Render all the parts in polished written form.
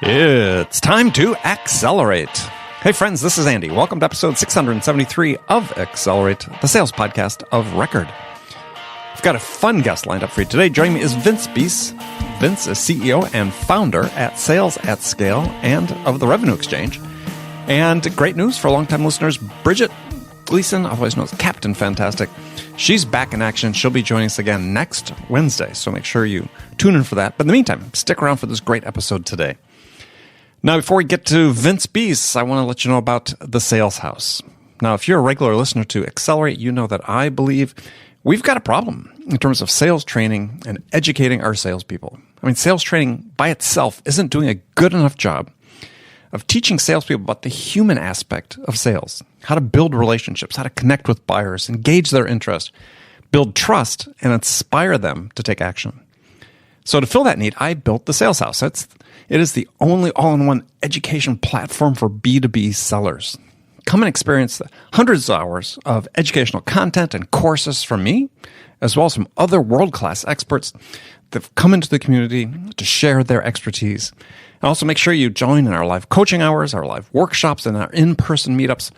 It's time to accelerate. Hey friends, this is Andy. Welcome to episode 673 of Accelerate, the sales podcast of record. I've got a fun guest lined up for you today. Joining me is Vince Beese. Vince is CEO and founder at Sales at Scale and of the Revenue Exchange. And great news for longtime listeners, Bridget Gleason, otherwise known as Captain Fantastic. She's back in action. She'll be joining us again next Wednesday, so make sure you tune in for that. But in the meantime, stick around for this great episode today. Now, before we get to Vince Beese, I want to let you know about the Sales House. Now, if you're a regular listener to Accelerate, you know that I believe we've got a problem in terms of sales training and educating our salespeople. I mean, sales training by itself isn't doing a good enough job of teaching salespeople about the human aspect of sales, how to build relationships, how to connect with buyers, engage their interest, build trust, and inspire them to take action. So to fill that need, I built the Sales House. It is the only all-in-one education platform for B2B sellers. Come and experience the hundreds of hours of educational content and courses from me, as well as from other world-class experts that have come into the community to share their expertise. And also make sure you join in our live coaching hours, our live workshops, and our in-person meetups,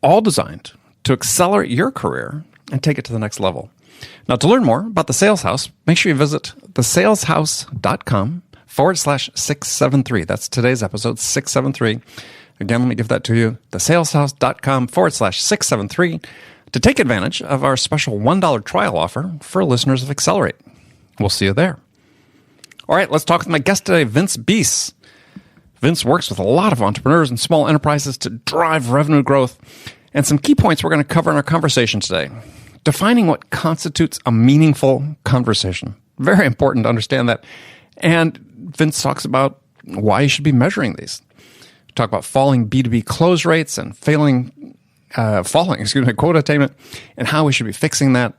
all designed to accelerate your career and take it to the next level. Now, to learn more about the Sales House, make sure you visit thesaleshouse.com/673. That's today's episode, 673. Again, let me give that to you, thesaleshouse.com/673 to take advantage of our special $1 trial offer for listeners of Accelerate. We'll see you there. All right, let's talk with my guest today, Vince Beese. Vince works with a lot of entrepreneurs and small enterprises to drive revenue growth. And some key points we're going to cover in our conversation today. Defining what constitutes a meaningful conversation. Very important to understand that. And Vince talks about why you should be measuring these. We talk about falling B2B close rates and falling quota attainment and how we should be fixing that.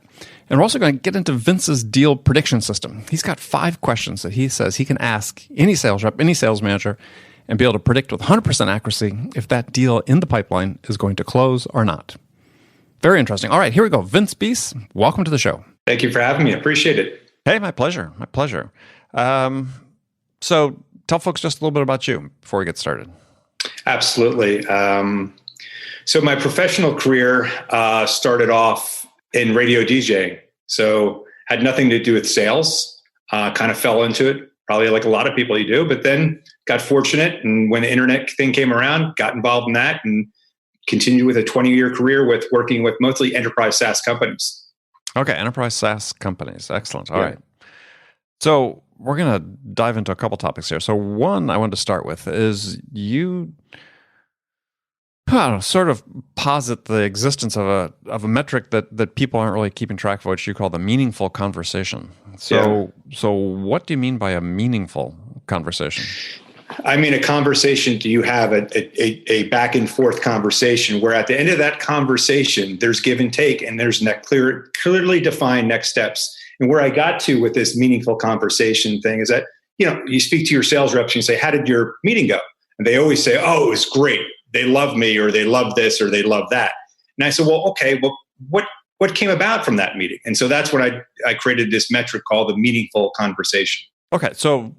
And we're also going to get into Vince's deal prediction system. He's got 5 questions that he says he can ask any sales rep, any sales manager, and be able to predict with 100% accuracy if that deal in the pipeline is going to close or not. Very interesting. All right, here we go. Vince Beese, welcome to the show. Thank you for having me. I appreciate it. Hey, my pleasure. My pleasure. So tell folks just a little bit about you before we get started. Absolutely. So my professional career started off in radio DJing. So had nothing to do with sales, kind of fell into it, probably like a lot of people you do, but then got fortunate. And when the internet thing came around, got involved in that and continued with a 20-year career with working with mostly enterprise SaaS companies. Okay, enterprise SaaS companies. Excellent. All right. So we're going to dive into a couple topics here. So one I wanted to start with is you sort of posit the existence of a metric that people aren't really keeping track of, which you call the meaningful conversation. So what do you mean by a meaningful conversation? I mean, a conversation, do you have a back and forth conversation where at the end of that conversation, there's give and take and there's clearly defined next steps. And where I got to with this meaningful conversation thing is that, you speak to your sales reps and you say, how did your meeting go? And they always say, oh, it was great. They love me, or they love this, or they love that. And I said, well, okay, well, what came about from that meeting? And so that's when I created this metric called the meaningful conversation. Okay. So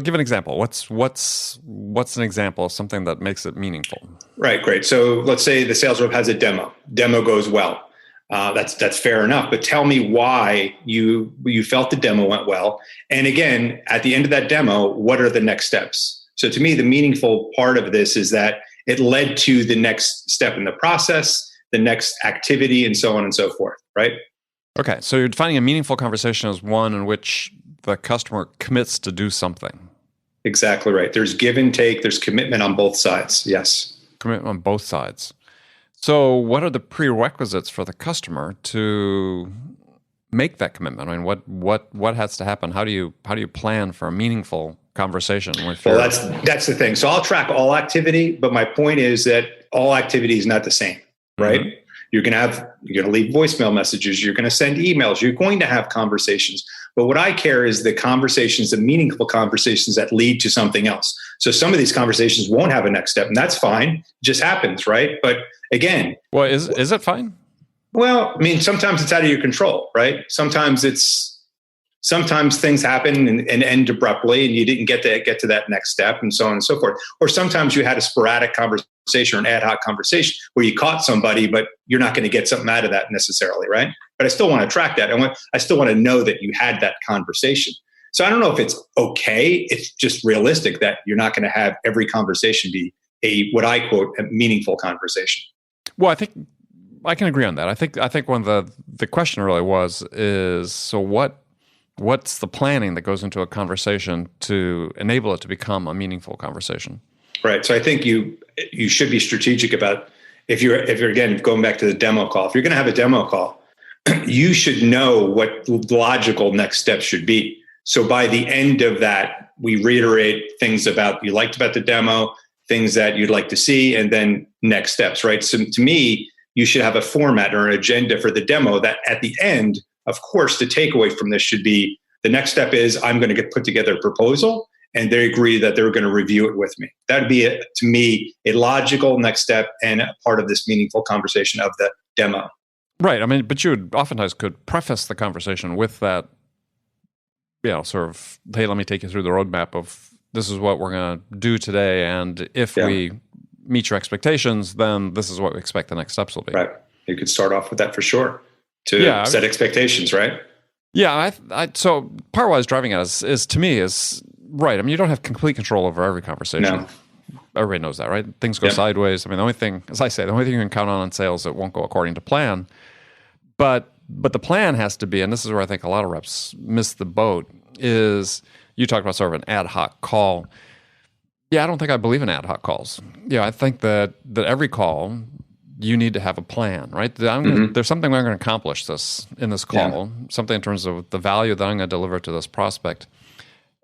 give an example. What's an example of something that makes it meaningful? Right. Great. So let's say the sales rep has a demo. Demo goes well. That's fair enough. But tell me why you felt the demo went well. And again, at the end of that demo, what are the next steps? So to me, the meaningful part of this is that it led to the next step in the process, the next activity, and so on and so forth. Right. Okay. So you're defining a meaningful conversation as one in which the customer commits to do something. Exactly right. There's give and take. There's commitment on both sides. Yes. Commitment on both sides. So what are the prerequisites for the customer to make that commitment? I mean, what has to happen? How do you plan for a meaningful conversation with your... Well, that's the thing. So I'll track all activity, but my point is that all activity is not the same, right? Mm-hmm. You're going to leave voicemail messages. You're going to send emails. You're going to have conversations. But what I care is the conversations, the meaningful conversations that lead to something else. So some of these conversations won't have a next step, and that's fine. It just happens, right? But again... Well, is it fine? Well, I mean, sometimes it's out of your control, right? Sometimes it's Sometimes things happen and end abruptly, and you didn't get to that next step, and so on and so forth. Or sometimes you had a sporadic conversation or an ad hoc conversation where you caught somebody, but you're not going to get something out of that necessarily, right? But I still want to track that. I still want to know that you had that conversation. So I don't know if it's okay. It's just realistic that you're not going to have every conversation be what I quote, a meaningful conversation. Well, I think I can agree on that. I think one of the question really is, so what's the planning that goes into a conversation to enable it to become a meaningful conversation? Right. So I think you should be strategic about if you're again going back to the demo call. If you're going to have a demo call, you should know what the logical next steps should be. So by the end of that, we reiterate things about you liked about the demo, things that you'd like to see, and then next steps, right? So to me, you should have a format or an agenda for the demo that at the end, of course, the takeaway from this should be the next step is I'm going to put together a proposal, and they agree that they're going to review it with me. That'd be, to me, a logical next step and a part of this meaningful conversation of the demo. Right. I mean, but you oftentimes could preface the conversation with that, sort of, hey, let me take you through the roadmap of this is what we're going to do today, and if we meet your expectations, then this is what we expect the next steps will be. Right. You could start off with that for sure to set expectations, right? Yeah. So part of what I was driving at is to me is right. I mean, you don't have complete control over every conversation. No. Everybody knows that, right? Things go sideways. I mean, the only thing, as I say, the only thing you can count on in sales, it won't go according to plan. But the plan has to be, and this is where I think a lot of reps miss the boat, is you talked about sort of an ad hoc call. Yeah, I don't think I believe in ad hoc calls. Yeah, I think that every call, you need to have a plan, right? There's something I'm going to accomplish in this call, something in terms of the value that I'm going to deliver to this prospect.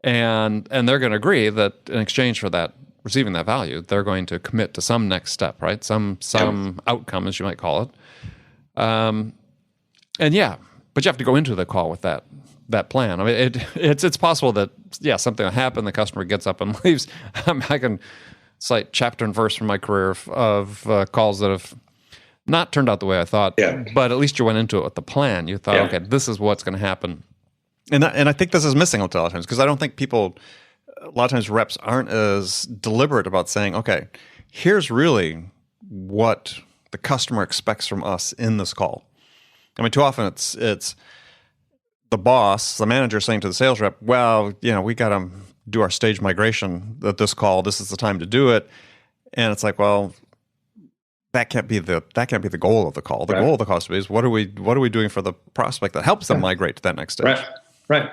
And they're going to agree that in exchange for that, receiving that value, they're going to commit to some next step, right? Some outcome, as you might call it. But you have to go into the call with that plan. I mean, it's possible that something will happen. The customer gets up and leaves. I can cite chapter and verse from my career of calls that have not turned out the way I thought. Yeah. But at least you went into it with the plan. You thought, okay, this is what's going to happen. And I think this is missing a lot of times because I don't think a lot of times reps aren't as deliberate about saying, okay, here's really what the customer expects from us in this call. I mean, too often it's the boss, the manager saying to the sales rep, well, we got to do our stage migration at this call. This is the time to do it. And it's like, well, that can't be the goal of the call. The goal of the call is what are we doing for the prospect that helps them migrate to that next stage? Right.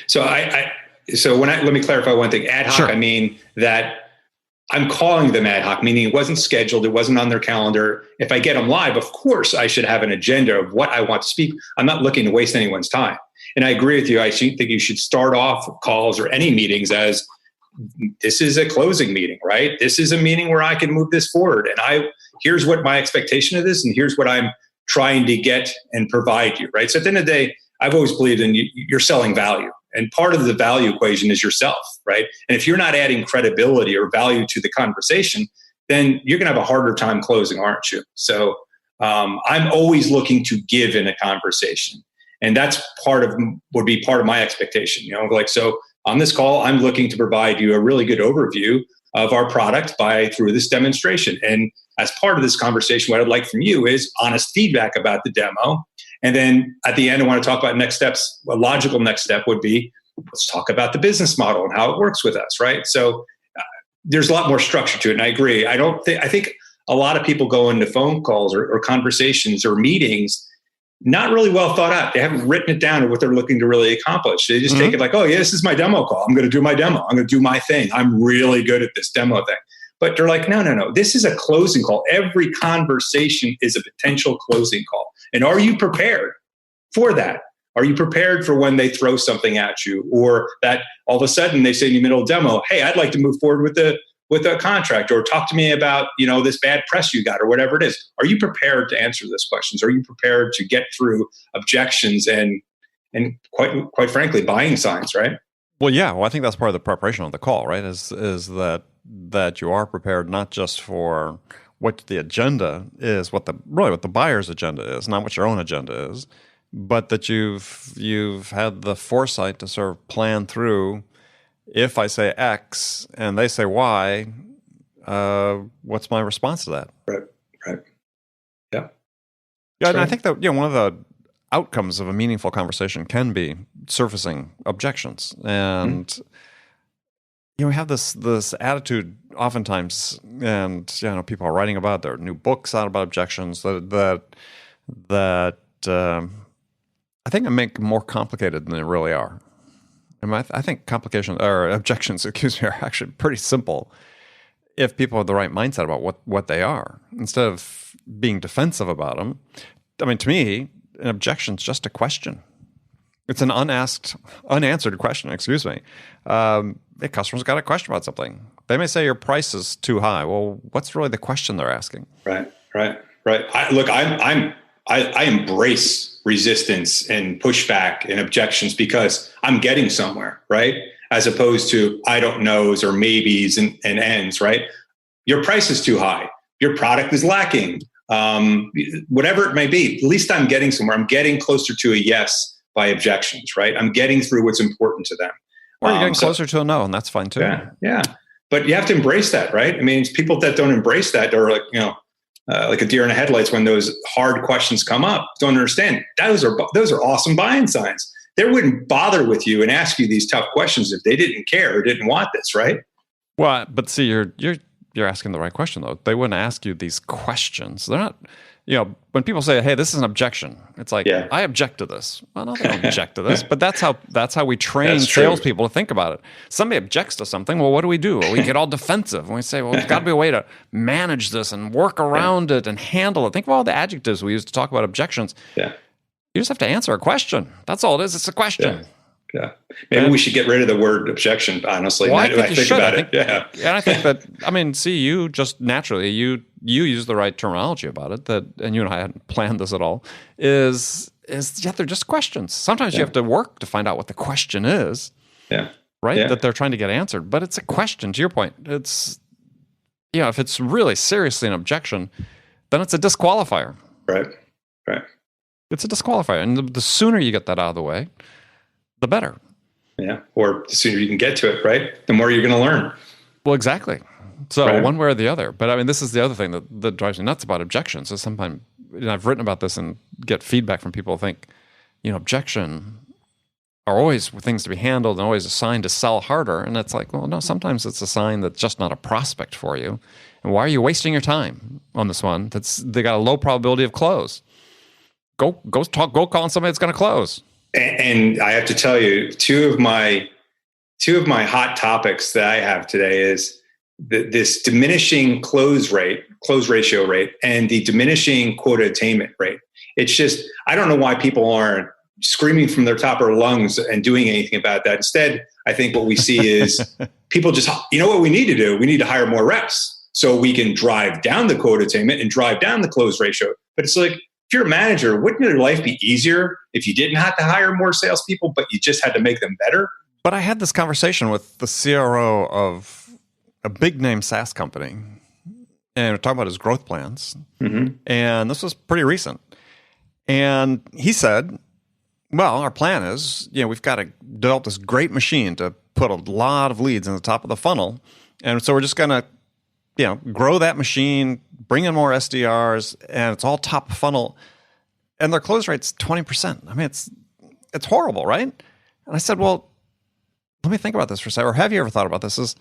So let me clarify one thing. Ad hoc, I mean that I'm calling them ad hoc, meaning it wasn't scheduled, it wasn't on their calendar. If I get them live, of course I should have an agenda of what I want to speak. I'm not looking to waste anyone's time. And I agree with you. I think you should start off calls or any meetings as this is a closing meeting, right? This is a meeting where I can move this forward. And here's what my expectation of this, and here's what I'm trying to get and provide you, right? So at the end of the day, I've always believed in you're selling value. And part of the value equation is yourself, right? And if you're not adding credibility or value to the conversation, then you're going to have a harder time closing, aren't you? So I'm always looking to give in a conversation. And that's would be part of my expectation. So on this call, I'm looking to provide you a really good overview of our product through this demonstration. And as part of this conversation, what I'd like from you is honest feedback about the demo. And then at the end, I want to talk about next steps. A logical next step would be, let's talk about the business model and how it works with us, right? So there's a lot more structure to it. And I agree. I think a lot of people go into phone calls or conversations or meetings not really well thought out. They haven't written it down or what they're looking to really accomplish. They just take it like, oh yeah, this is my demo call. I'm going to do my demo. I'm going to do my thing. I'm really good at this demo thing. But they're like, no. This is a closing call. Every conversation is a potential closing call. And are you prepared for that? Are you prepared for when they throw something at you, or that all of a sudden they say in the middle of demo, hey, I'd like to move forward with a contract, or talk to me about, this bad press you got, or whatever it is. Are you prepared to answer those questions? Are you prepared to get through objections and quite frankly, buying signs, right? Well, yeah. Well, I think that's part of the preparation of the call, right? Is that you are prepared not just for what the agenda is, what the buyer's agenda is, not what your own agenda is, but that you've had the foresight to sort of plan through. If I say X and they say Y, what's my response to that? Right. Yeah. Yeah, and I think that one of the outcomes of a meaningful conversation can be surfacing objections, and we have this attitude oftentimes, and people are writing about their new books out about objections that I think make them more complicated than they really are. I think complications or objections, are actually pretty simple if people have the right mindset about what they are, instead of being defensive about them. I mean, to me, an objection is just a question. It's an unanswered question. Excuse me. A customer's got a question about something. They may say your price is too high. Well, what's really the question they're asking? Right. I embrace resistance and pushback and objections because I'm getting somewhere, right? As opposed to I don't knows or maybes and ends, right? Your price is too high. Your product is lacking. Whatever it may be, at least I'm getting somewhere. I'm getting closer to a yes by objections, right? I'm getting through what's important to them. Or you're getting closer to a no, and that's fine too. Yeah. But you have to embrace that, right? I mean, it's people that don't embrace that are like a deer in the headlights when those hard questions come up. Don't understand. Those are awesome buying signs. They wouldn't bother with you and ask you these tough questions if they didn't care or didn't want this, right? Well, but see, you're asking the right question though. They wouldn't ask you these questions. They're not. When people say, "Hey, this is an objection," it's like, "I object to this." Well, no, they don't object to this, but that's how we train salespeople to think about it. Somebody objects to something. Well, what do? Well, we get all defensive and we say, "Well, there's got to be a way to manage this and work around it and handle it." Think of all the adjectives we use to talk about objections. Yeah, you just have to answer a question. That's all it is. It's a question. Yeah. Maybe we should get rid of the word objection, honestly. Well, I think you should. About it. Yeah. And I think that, you just naturally, you use the right terminology about it, and you and I hadn't planned this at all, is they're just questions. Sometimes you have to work to find out what the question is. Yeah. Right? Yeah. That they're trying to get answered. But it's a question, to your point. It's, if it's really seriously an objection, then it's a disqualifier. Right. It's a disqualifier. And the sooner you get that out of the way, the better. Yeah. Or the sooner you can get to it, right? The more you're going to learn. Well, exactly. So one way or the other. But this is the other thing that drives me nuts about objections. So sometimes, I've written about this and get feedback from people who think, objection are always things to be handled and always a sign to sell harder. And it's like, well, no, sometimes it's a sign that's just not a prospect for you. And why are you wasting your time on this one? They got a low probability of close. Go call on somebody that's going to close. And I have to tell you, two of my hot topics that I have today is this diminishing close ratio rate, and the diminishing quota attainment rate. It's just, I don't know why people aren't screaming from their top of their lungs and doing anything about that. Instead, I think what we see is people just, what we need to do? We need to hire more reps so we can drive down the quota attainment and drive down the close ratio. But it's like, if you're a manager, wouldn't your life be easier if you didn't have to hire more salespeople, but you just had to make them better? But I had this conversation with the CRO of a big name SaaS company, and we're talking about his growth plans. Mm-hmm. And this was pretty recent. And he said, well, our plan is, we've got to develop this great machine to put a lot of leads in the top of the funnel. And so we're just going to, grow that machine, bring in more SDRs, and it's all top funnel. And their close rate's 20%. I mean, it's horrible, right? And I said, well, let me think about this for a second. Or have you ever thought about this?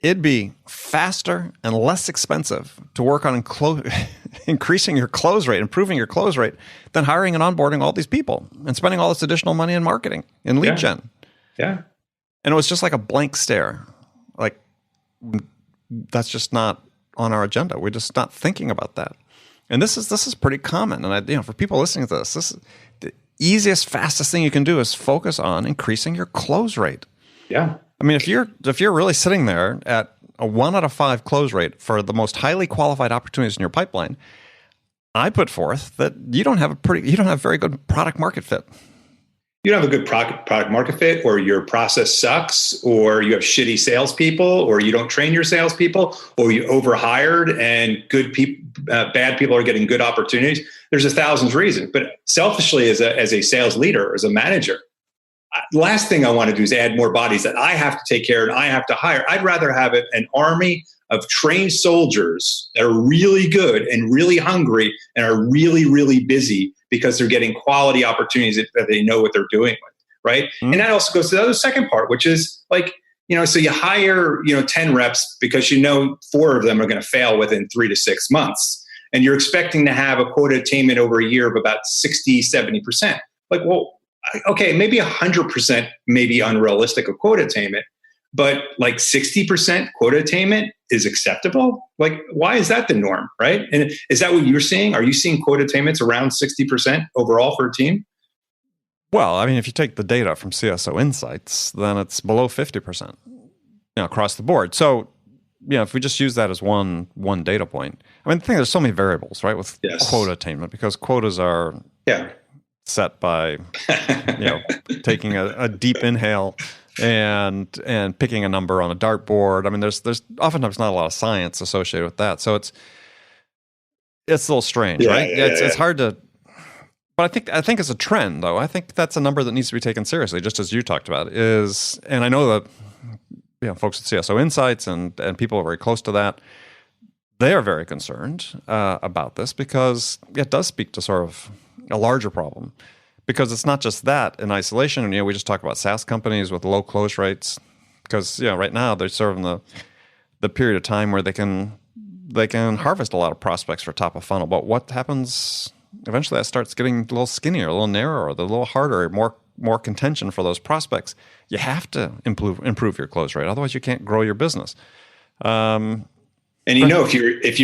It'd be faster and less expensive to work on increasing your close rate, improving your close rate, than hiring and onboarding all these people and spending all this additional money in marketing and lead gen. Yeah. And it was just like a blank stare. Like, that's just not on our agenda. We're just not thinking about that. And this is pretty common. And for people listening to this is the easiest, fastest thing you can do is focus on increasing your close rate. Yeah. I mean, if you're really sitting there at a 1 out of 5 close rate for the most highly qualified opportunities in your pipeline, I put forth that you don't have very good product market fit. you don't have a good product market fit, or your process sucks, or you have shitty salespeople, or you don't train your salespeople, or you overhired and bad people are getting good opportunities. There's 1,000 reasons. But selfishly, as a sales leader, as a manager, last thing I want to do is add more bodies that I have to take care of and I have to hire. I'd rather have an army of trained soldiers that are really good and really hungry and are really, really busy because they're getting quality opportunities that they know what they're doing with, right? Mm-hmm. And that also goes to the other second part, which is like, so you hire, 10 reps because 4 of them are going to fail within 3 to 6 months. And you're expecting to have a quota attainment over a year of about 60, 70%. Like, well, okay, maybe 100% may be unrealistic of quota attainment, but like 60% quota attainment is acceptable? Like, why is that the norm, right? And is that what you're seeing? Are you seeing quota attainments around 60% overall for a team? Well, I mean, if you take the data from CSO Insights, then it's below 50%, across the board. So, if we just use that as one data point, I mean, I think there's so many variables, right, with quota attainment, because quotas are set by, taking a deep inhale and picking a number on a dartboard. I mean, there's oftentimes not a lot of science associated with that, so it's a little strange, right? It's hard to. But I think it's a trend, though. I think that's a number that needs to be taken seriously, just as you talked about. And I know that folks at CSO Insights and people are very close to that. They are very concerned about this because it does speak to sort of a larger problem. Because it's not just that in isolation. We just talk about SaaS companies with low close rates. Because right now they're sort of in the period of time where they can harvest a lot of prospects for top of funnel. But what happens eventually? That starts getting a little skinnier, a little narrower, a little harder, more contention for those prospects. You have to improve your close rate, otherwise you can't grow your business. And if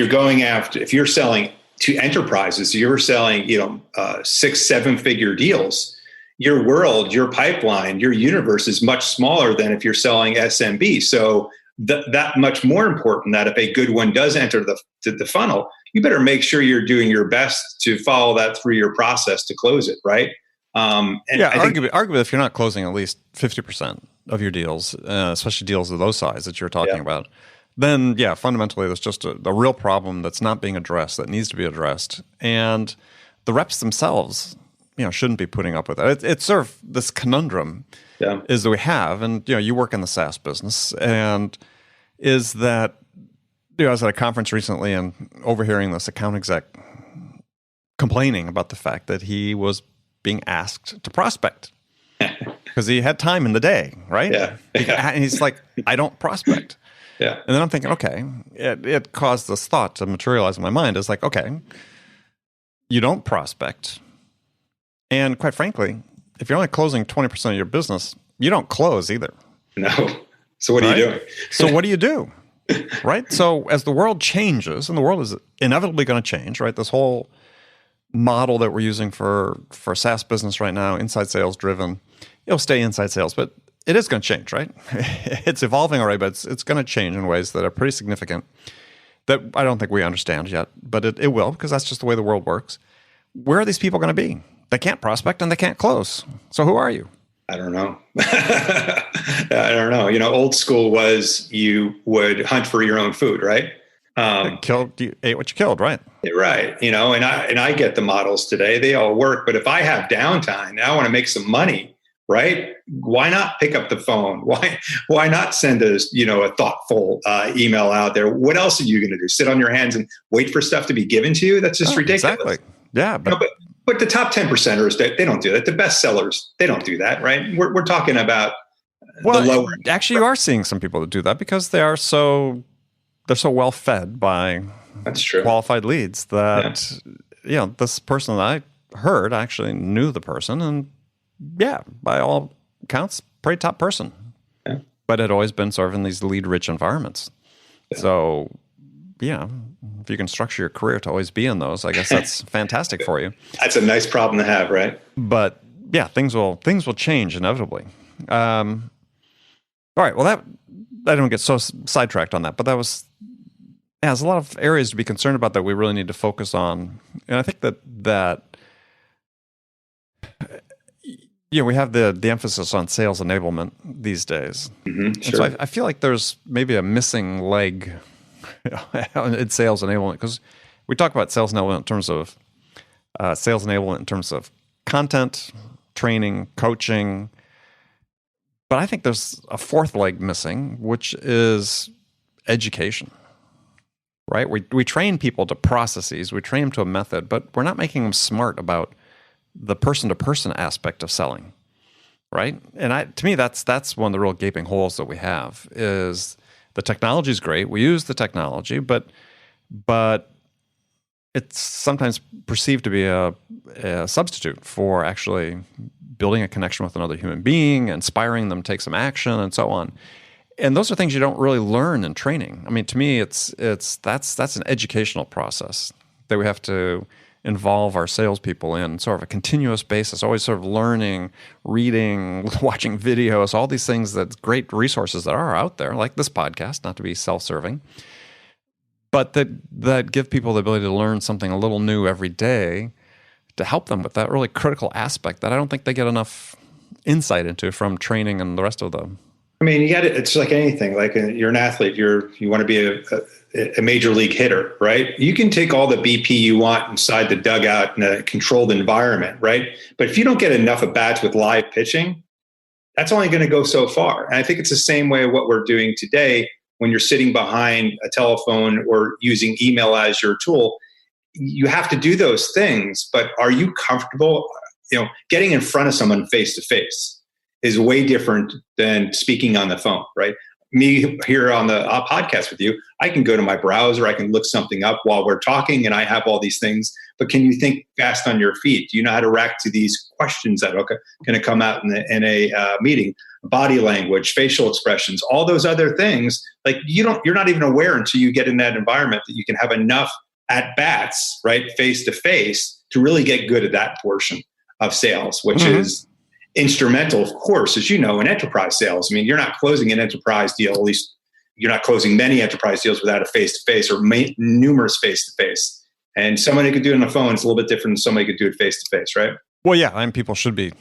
you're selling to enterprises, you're selling 6-7 figure deals. Your world, your pipeline, your universe is much smaller than if you're selling SMB. So that much more important that if a good one does enter the funnel, you better make sure you're doing your best to follow that through your process to close it, right? Arguably, if you're not closing at least 50% of your deals, especially deals of those size that you're talking about, then fundamentally there's just a real problem that's not being addressed, that needs to be addressed. And the reps themselves, shouldn't be putting up with it. It's sort of this conundrum is that we have, and you work in the SaaS business, and is that I was at a conference recently and overhearing this account exec complaining about the fact that he was being asked to prospect because he had time in the day, right? And he's like, I don't prospect. And then I'm thinking, okay, it caused this thought to materialize in my mind. It's like, okay, you don't prospect. And quite frankly, if you're only closing 20% of your business, you don't close either. No. So what are you doing? So what do you do? Right? So as the world changes, and the world is inevitably going to change, right? This whole model that we're using for SaaS business right now, inside sales driven, it'll stay inside sales, but it is going to change, right? It's evolving already, but it's going to change in ways that are pretty significant that I don't think we understand yet, but it will, because that's just the way the world works. Where are these people going to be? They can't prospect and they can't close. So who are you? I don't know. I don't know. Old school was you would hunt for your own food, right? You ate what you killed, right? Right. And I get the models today. They all work. But if I have downtime and I want to make some money, right? Why not pick up the phone? Why not send a thoughtful email out there? What else are you going to do? Sit on your hands and wait for stuff to be given to you? That's just ridiculous. Exactly. Yeah. But the top 10 percenters, they don't do that. The best sellers, they don't do that, right? We're talking about the lower. Actually, you are seeing some people that do that because they're so well fed by qualified leads that this person that I heard actually knew the person, and by all accounts, pretty top person. Yeah. But had always been sort of in these lead-rich environments. Yeah. So if you can structure your career to always be in those, I guess that's fantastic for you. That's a nice problem to have, right? But things will change inevitably. All right. Well, I don't get so sidetracked on that, but there's a lot of areas to be concerned about that we really need to focus on, and I think that we have the emphasis on sales enablement these days. And Sure. so I feel like there's maybe a missing leg in sales enablement, because we talk about sales enablement in terms of content, training, coaching. But I think there's a fourth leg missing, which is education, right? We train people to processes, we train them to a method, but we're not making them smart about the person-to-person aspect of selling, right? And to me, that's one of the real gaping holes that we have. Is the technology is great, we use the technology, but it's sometimes perceived to be a substitute for actually building a connection with another human being, inspiring them to take some action, and so on. And those are things you don't really learn in training. I mean, to me, that's an educational process that we have to involve our salespeople in, sort of a continuous basis, always sort of learning, reading, watching videos, all these things, that great resources that are out there, like this podcast, not to be self-serving, but that give people the ability to learn something a little new every day to help them with that really critical aspect that I don't think they get enough insight into from training and the rest of them. I mean, it's like anything. Like you're an athlete, you want to be a major league hitter, right? You can take all the BP you want inside the dugout in a controlled environment, right? But if you don't get enough at bats with live pitching, that's only going to go so far. And I think it's the same way what we're doing today when you're sitting behind a telephone or using email as your tool. You have to do those things, but are you comfortable? Getting in front of someone face to face is way different than speaking on the phone, right? Me here on the podcast with you, I can go to my browser, I can look something up while we're talking, and I have all these things. But can you think fast on your feet? Do you know how to react to these questions that are going to come out in a meeting? Body language, facial expressions, all those other things. Like you're not even aware until you get in that environment that you can have enough at bats, right, face to face, to really get good at that portion of sales, which is instrumental, of course, as you know, in enterprise sales. I mean, you're not closing an enterprise deal, at least you're not closing many enterprise deals without a face-to-face or numerous face-to-face. And someone who could do it on the phone is a little bit different than somebody who could do it face-to-face, right? Well, yeah, and people should be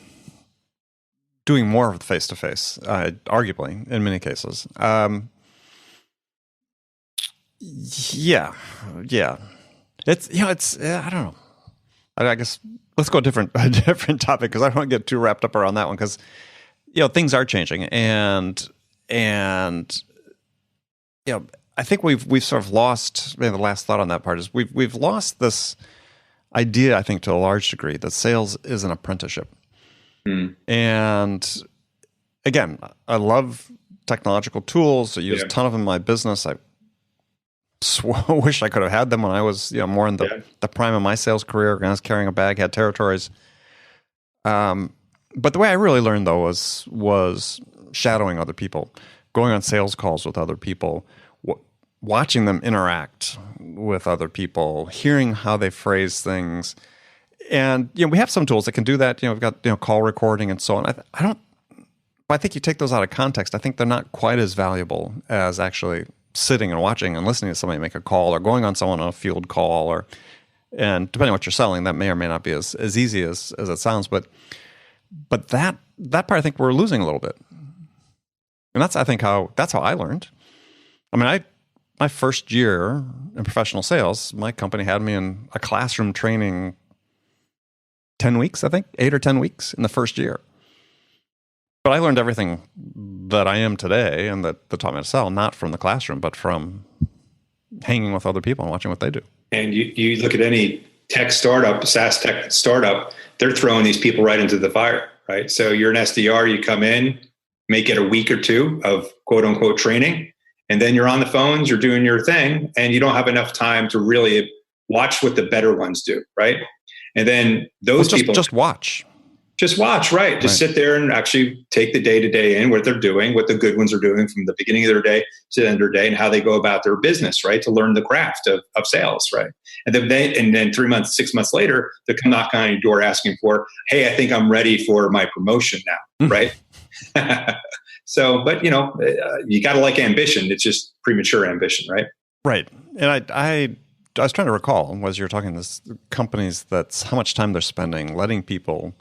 doing more of the face-to-face, arguably, in many cases. Yeah. It's I don't know. I guess let's go a different topic, because I don't want to get too wrapped up around that one, because things are changing, and I think we've sort of lost. Maybe the last thought on that part is we've lost this idea, I think, to a large degree, that sales is an apprenticeship. And again, I love technological tools. I use a ton of them in my business. I wish I could have had them when I was more in the prime of my sales career, when I was carrying a bag, had territories. But the way I really learned, though, was shadowing other people, going on sales calls with other people, watching them interact with other people, hearing how they phrase things. And we have some tools that can do that. We've got call recording and so on. I think you take those out of context, I think they're not quite as valuable as actually sitting and watching and listening to somebody make a call, or going on someone on a field call, and depending on what you're selling, that may or may not be as easy as it sounds. But that part, I think we're losing a little bit. And that's how I learned. I mean, my first year in professional sales, my company had me in a classroom training 10 weeks, I think, 8 or 10 weeks in the first year. But I learned everything that I am today and that taught me to sell, not from the classroom, but from hanging with other people and watching what they do. And you look at any tech startup, SaaS tech startup, they're throwing these people right into the fire, right? So you're an SDR, you come in, may get a week or two of quote unquote training, and then you're on the phones, you're doing your thing, and you don't have enough time to really watch what the better ones do, right? And then those people just watch. Just watch, right? Just sit there and actually take the day-to-day in, what they're doing, what the good ones are doing from the beginning of their day to the end of their day, and how they go about their business, right? To learn the craft of sales, right? And then 3 months, 6 months later, they come knock on your door asking for, hey, I think I'm ready for my promotion now, right? So, but you got to like ambition. It's just premature ambition, right? Right. And I was trying to recall, as you were talking, this companies, that's how much time they're spending letting people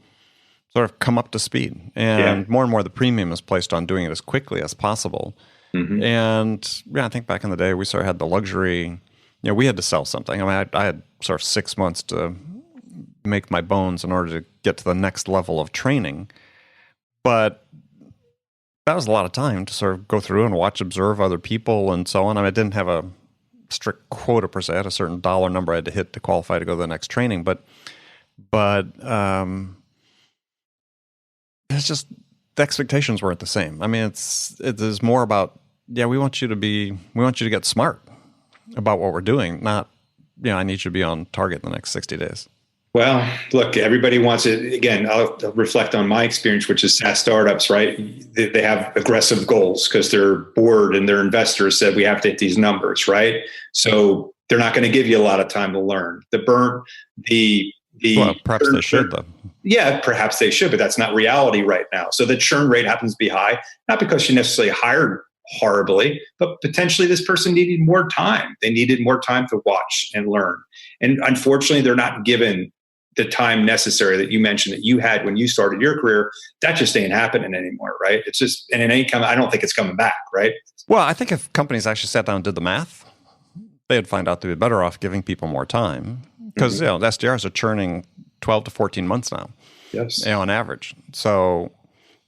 sort of come up to speed. And more the premium is placed on doing it as quickly as possible. Mm-hmm. And I think back in the day, we sort of had the luxury, we had to sell something. I mean, I had sort of 6 months to make my bones in order to get to the next level of training. But that was a lot of time to sort of go through and watch, observe other people and so on. I mean, I didn't have a strict quota per se. I had a certain dollar number I had to hit to qualify to go to the next training. But it's just the expectations weren't the same. I mean, it is more about, we want you to get smart about what we're doing, not, I need you to be on target in the next 60 days. Well, look, everybody wants it. Again, I'll reflect on my experience, which is SaaS startups, right? They have aggressive goals because their board and their investors said we have to hit these numbers, right? So they're not going to give you a lot of time to learn. Well, perhaps they should, though. Yeah, perhaps they should, but that's not reality right now. So the churn rate happens to be high, not because you necessarily hired horribly, but potentially this person needed more time. They needed more time to watch and learn. And unfortunately, they're not given the time necessary that you mentioned that you had when you started your career. That just ain't happening anymore, right? It's just, and it ain't coming. I don't think it's coming back, right? Well, I think if companies actually sat down and did the math, they'd find out they'd be better off giving people more time because, the SDRs are churning 12 to 14 months now. Yes. On average. So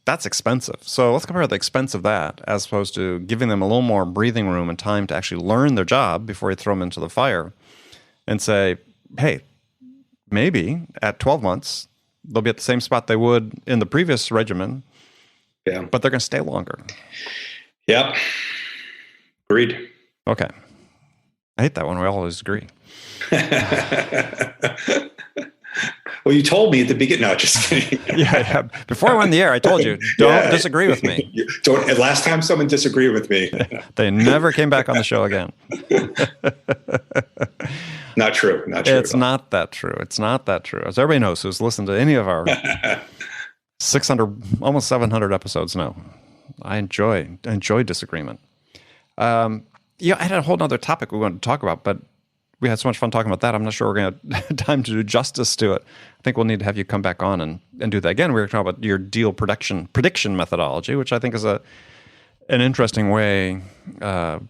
that's expensive. So let's compare the expense of that as opposed to giving them a little more breathing room and time to actually learn their job before you throw them into the fire and say, hey, maybe at 12 months, they'll be at the same spot they would in the previous regimen, but they're going to stay longer. Yep. Agreed. Okay. I hate that one. We always agree. Well, you told me at the beginning. No, just kidding. yeah. Before I went on the air, I told you, don't disagree with me. Last time someone disagreed with me. They never came back on the show again. Not true. It's not that true. It's not that true. As everybody knows who's listened to any of our 600, almost 700 episodes now, I enjoy disagreement. I had a whole other topic we wanted to talk about, but we had so much fun talking about that. I'm not sure we're going to have time to do justice to it. I think we'll need to have you come back on and do that again. We were talking about your deal prediction methodology, which I think is an interesting way, an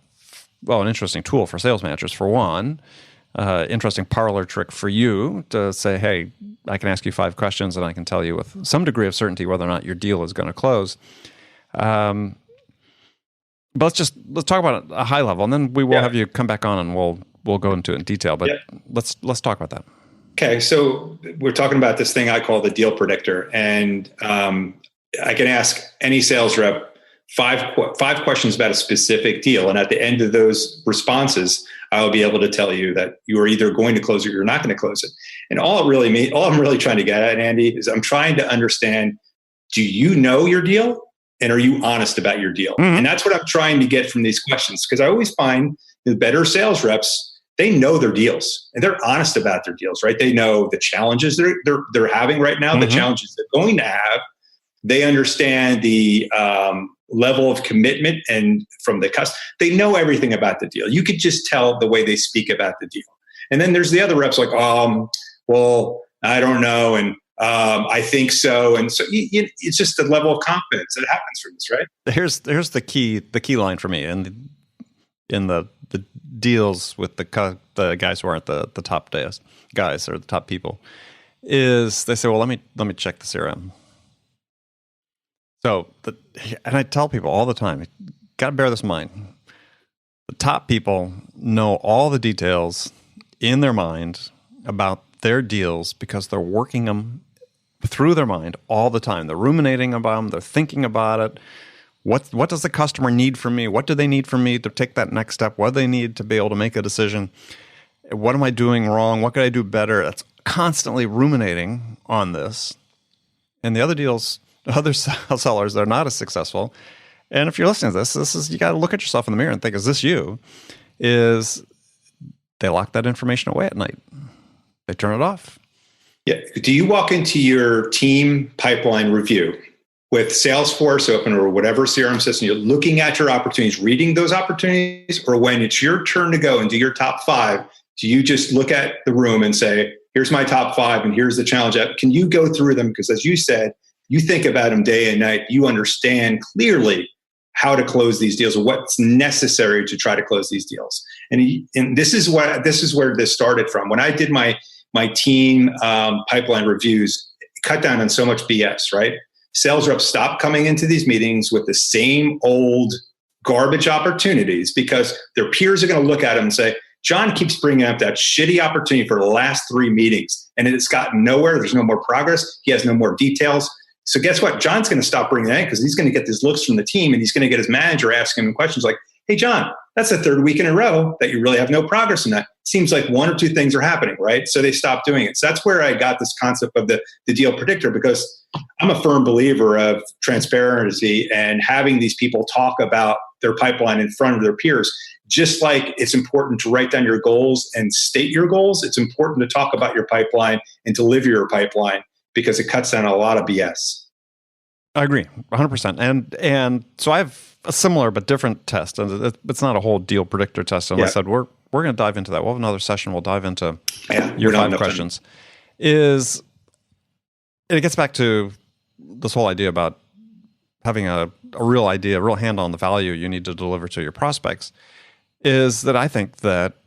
interesting tool for sales managers for one. Interesting parlor trick for you to say, hey, I can ask you 5 questions and I can tell you with some degree of certainty whether or not your deal is going to close. But let's talk about it at a high level, and then we will have you come back on and we'll go into it in detail. But let's talk about that. Okay, so we're talking about this thing I call the deal predictor, and I can ask any sales rep 5 questions about a specific deal, and at the end of those responses, I'll be able to tell you that you are either going to close it or you're not going to close it. And all I'm really trying to get at, Andy, is I'm trying to understand: do you know your deal, and are you honest about your deal? Mm-hmm. And that's what I'm trying to get from these questions, because I always find the better sales reps, they know their deals and they're honest about their deals, right? They know the challenges they're having right now, the challenges they're going to have. They understand the level of commitment and from the customer. They know everything about the deal. You could just tell the way they speak about the deal. And then there's the other reps like, well, I don't know, and I think so. And so it's just the level of confidence that happens from this, right? Here's the key line for me in the deals with the guys who aren't the top guys or the top people, is they say, well, let me check the CRM. So, and I tell people all the time, you got to bear this in mind. The top people know all the details in their mind about their deals because they're working them through their mind all the time. They're ruminating about them. They're thinking about it. What does the customer need from me? What do they need from me to take that next step? What do they need to be able to make a decision? What am I doing wrong? What could I do better? That's constantly ruminating on this. And the other sellers that are not as successful. And if you're listening to this is, you got to look at yourself in the mirror and think, is this you? Is they lock that information away at night. They turn it off. Yeah. Do you walk into your team pipeline review with Salesforce open or whatever CRM system, you're looking at your opportunities, reading those opportunities, or when it's your turn to go and do your top 5, do you just look at the room and say, here's my top 5 and here's the challenge? Can you go through them? Because as you said, You think about them day and night. You understand clearly how to close these deals, or what's necessary to try to close these deals. And this is where this started from. When I did my team pipeline reviews, it cut down on so much BS, right? Sales reps stopped coming into these meetings with the same old garbage opportunities, because their peers are going to look at them and say, John keeps bringing up that shitty opportunity for the last 3 meetings, and it's gotten nowhere. There's no more progress. He has no more details. So guess what? John's going to stop bringing that in, because he's going to get these looks from the team, and he's going to get his manager asking him questions like, hey, John, that's the 3rd week in a row that you really have no progress in that. Seems like 1 or 2 things are happening, right? So they stopped doing it. So that's where I got this concept of the deal predictor, because I'm a firm believer of transparency and having these people talk about their pipeline in front of their peers. Just like it's important to write down your goals and state your goals, it's important to talk about your pipeline and deliver your pipeline, because it cuts down a lot of BS. I agree, 100%. And so I have a similar but different test, and it's not a whole deal predictor test. And I said we're going to dive into that. We'll have another session. We'll dive into your 5 questions. It gets back to this whole idea about having a real idea, a real handle on the value you need to deliver to your prospects. Is that I think that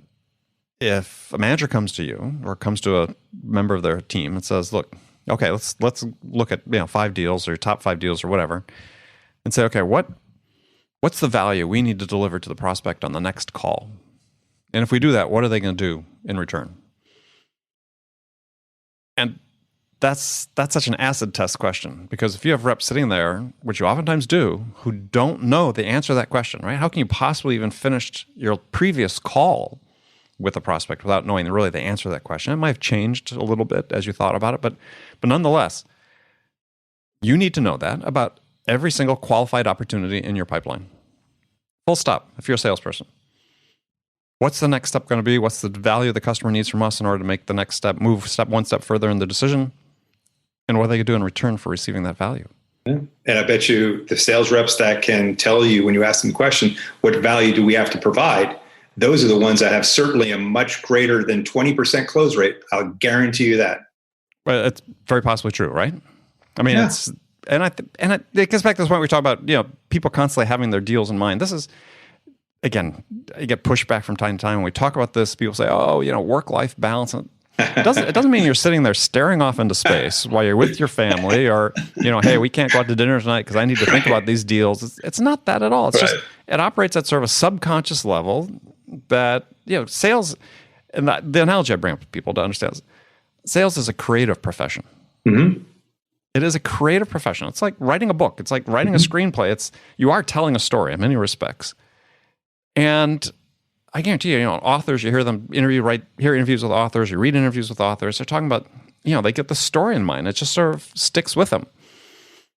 if a manager comes to you or comes to a member of their team and says, look, okay, let's look at 5 deals or your top 5 deals or whatever, and say, okay, what's the value we need to deliver to the prospect on the next call? And if we do that, what are they going to do in return? And that's such an acid test question, because if you have reps sitting there, which you oftentimes do, who don't know the answer to that question, right? How can you possibly even finish your previous call with a prospect without knowing really the answer to that question? It might have changed a little bit as you thought about it, but nonetheless, you need to know that about every single qualified opportunity in your pipeline. Full stop, if you're a salesperson. What's the next step going to be? What's the value the customer needs from us in order to make the next step, move one step further in the decision? And what are they going to do in return for receiving that value? Yeah. And I bet you the sales reps that can tell you when you ask them the question, what value do we have to provide? Those are the ones that have certainly a much greater than 20% close rate. I'll guarantee you that. But it's very possibly true, right? I mean, it gets back to this point we talk about, people constantly having their deals in mind. This is, again, you get pushback from time to time. When we talk about this, people say, work-life balance. It doesn't mean you're sitting there staring off into space while you're with your family, or, hey, we can't go out to dinner tonight because I need to think about these deals. It's not that at all. It's just, it operates at sort of a subconscious level that, sales, and the analogy I bring up to people to understand is, sales is a creative profession. Mm-hmm. It is a creative profession. It's like writing a book. It's like writing a screenplay. You are telling a story in many respects. And I guarantee you, authors, you hear them hear interviews with authors, you read interviews with authors, they're talking about, they get the story in mind. It just sort of sticks with them.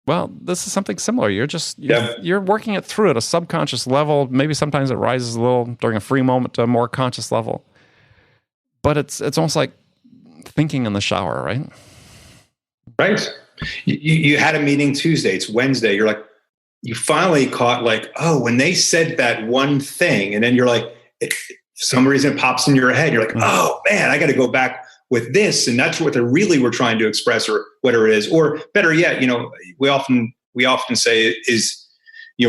Well, this is something similar. You're working it through at a subconscious level. Maybe sometimes it rises a little during a free moment to a more conscious level. But it's almost like thinking in the shower, right? Right. You had a meeting Tuesday, it's Wednesday. You're like, you finally caught when they said that one thing, and then you're like, for some reason it pops in your head. You're like, oh man, I got to go back with this. And that's what they really were trying to express, or whatever it is. Or better yet, we often say is,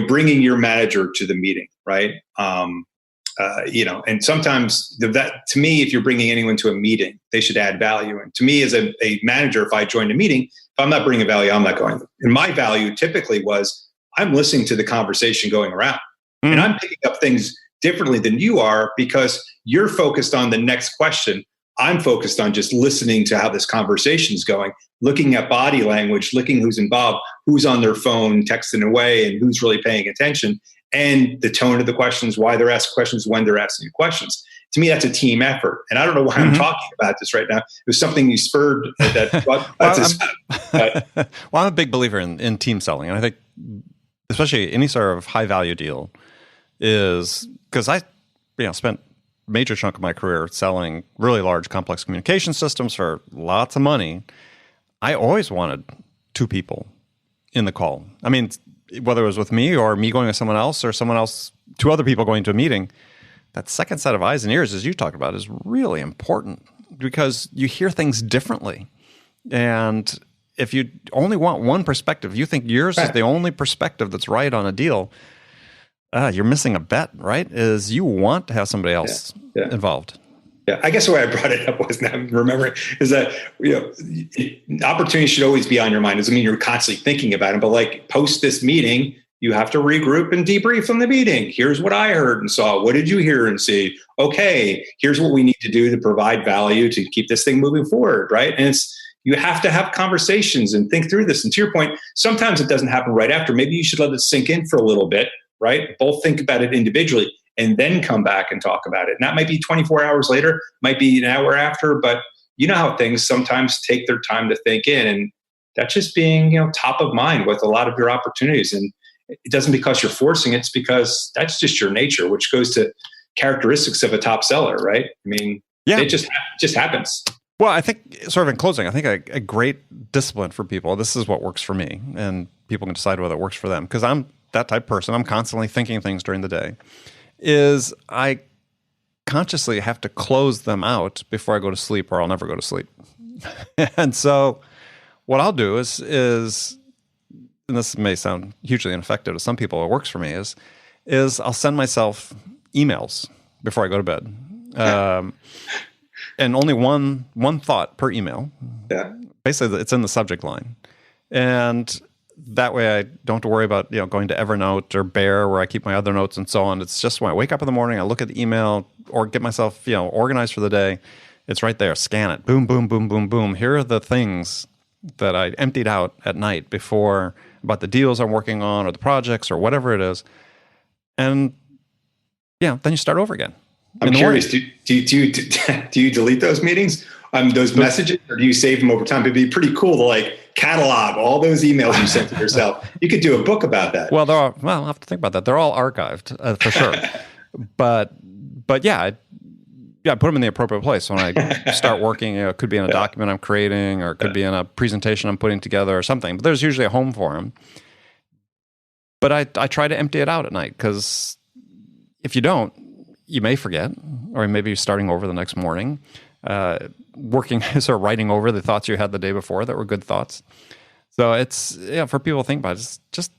bringing your manager to the meeting, right? And sometimes that, to me, if you're bringing anyone to a meeting, they should add value. And to me, as a manager, if I joined a meeting, if I'm not bringing value, I'm not going. And my value typically was, I'm listening to the conversation going around, and I'm picking up things differently than you are, because you're focused on the next question. I'm focused on just listening to how this conversation is going, looking at body language, looking who's involved, who's on their phone, texting away, and who's really paying attention, and the tone of the questions, why they're asking questions, when they're asking questions. To me, that's a team effort. And I don't know why I'm talking about this right now. It was something you spurred that. I'm a big believer in team selling. And I think, especially any sort of high value deal, is because I spent a major chunk of my career selling really large complex communication systems for lots of money. I always wanted 2 people in the call. I mean, whether it was with me or me going with someone else, or someone else, 2 other people going to a meeting, that second set of eyes and ears, as you talked about, is really important, because you hear things differently. And if you only want one perspective, you think yours is the only perspective that's right on a deal, you're missing a bet, right? Is you want to have somebody else involved. Yeah, I guess the way I brought it up was, now I'm remembering, is that opportunities should always be on your mind. Doesn't mean you're constantly thinking about them, but like post this meeting, you have to regroup and debrief from the meeting. Here's what I heard and saw. What did you hear and see? Okay, here's what we need to do to provide value to keep this thing moving forward, right? And you have to have conversations and think through this. And to your point, sometimes it doesn't happen right after. Maybe you should let it sink in for a little bit, right? Both think about it individually and then come back and talk about it. And that might be 24 hours later, might be an hour after, but you know how things sometimes take their time to think in. And that's just being, top of mind with a lot of your opportunities. And it doesn't because you're forcing it, it's because that's just your nature, which goes to characteristics of a top seller, right? I mean, it just happens. Well, I think, sort of in closing, I think a great discipline for people, this is what works for me, and people can decide whether it works for them, because I'm that type of person. I'm constantly thinking things during the day, is I consciously have to close them out before I go to sleep, or I'll never go to sleep. And so what I'll do is, and this may sound hugely ineffective to some people, it works for me, is I'll send myself emails before I go to bed. And only one thought per email. Yeah. Basically, it's in the subject line. And that way I don't have to worry about, going to Evernote or Bear where I keep my other notes and so on. It's just when I wake up in the morning, I look at the email or get myself, organized for the day. It's right there. Scan it. Boom, boom, boom, boom, boom. Here are the things that I emptied out at night before, about the deals I'm working on or the projects or whatever it is. And then you start over again. I'm curious, do you delete those meetings, those messages, or do you save them over time? It'd be pretty cool to catalog all those emails you sent to yourself. You could do a book about that. Well, I'll have to think about that. They're all archived for sure. but I put them in the appropriate place. When I start working, it could be in a document I'm creating, or it could be in a presentation I'm putting together or something. But there's usually a home for them. But I try to empty it out at night, because if you don't, you may forget, or maybe you're starting over the next morning, writing over the thoughts you had the day before that were good thoughts. So it's, for people to think about it, just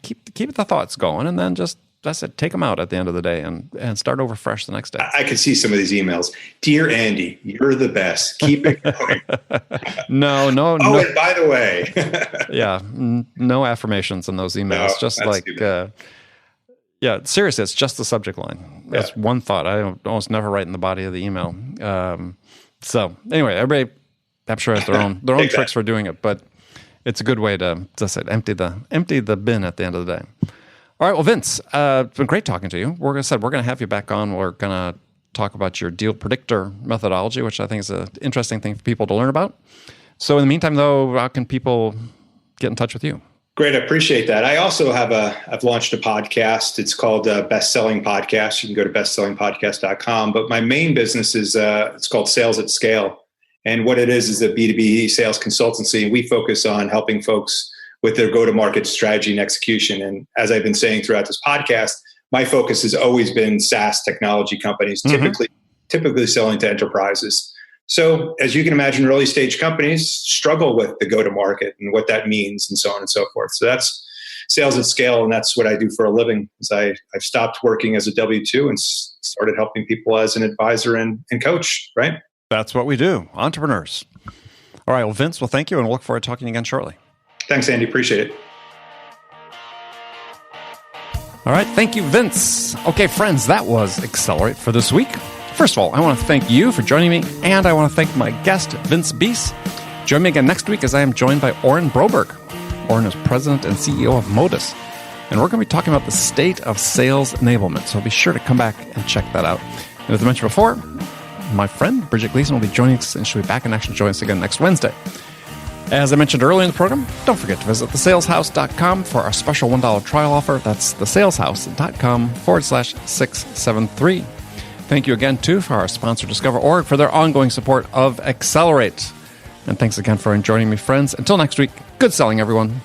keep the thoughts going, and then that's it. Take them out at the end of the day and start over fresh the next day. I could see some of these emails. Dear Andy, you're the best. Keep it going. No. Oh, and by the way. No affirmations in those emails. Seriously, it's just the subject line. That's one thought. I almost never write in the body of the email. So anyway, everybody, I'm sure, has their own tricks for doing it, but it's a good way to, as I said, empty the bin at the end of the day. All right, well, Vince, it's been great talking to you. We're going to have you back on. We're going to talk about your deal predictor methodology, which I think is an interesting thing for people to learn about. So in the meantime, though, how can people get in touch with you? Great. I appreciate that. I also I've launched a podcast. It's called Best Selling Podcast. You can go to bestsellingpodcast.com. But my main business is, it's called Sales at Scale. And what it is a B2B sales consultancy. And we focus on helping folks with their go-to-market strategy and execution. And as I've been saying throughout this podcast, my focus has always been SaaS technology companies, typically selling to enterprises. So as you can imagine, early stage companies struggle with the go-to-market and what that means and so on and so forth. So that's Sales at Scale, and that's what I do for a living. I've stopped working as a W-2 and started helping people as an advisor and coach, right? That's what we do, entrepreneurs. All right, well, Vince, thank you, and we'll look forward to talking again shortly. Thanks, Andy. Appreciate it. All right, thank you, Vince. Okay, friends, that was Accelerate for this week. First of all, I want to thank you for joining me, and I want to thank my guest, Vince Beese. Join me again next week as I am joined by Oren Broberg. Oren is president and CEO of Modus, and we're going to be talking about the state of sales enablement, so be sure to come back and check that out. And as I mentioned before, my friend Bridget Gleason will be joining us, and she'll be back in action to join us again next Wednesday. As I mentioned earlier in the program, don't forget to visit thesaleshouse.com for our special $1 trial offer. That's thesaleshouse.com/673. Thank you again, too, for our sponsor, Discover.org, for their ongoing support of Accelerate. And thanks again for joining me, friends. Until next week, good selling, everyone.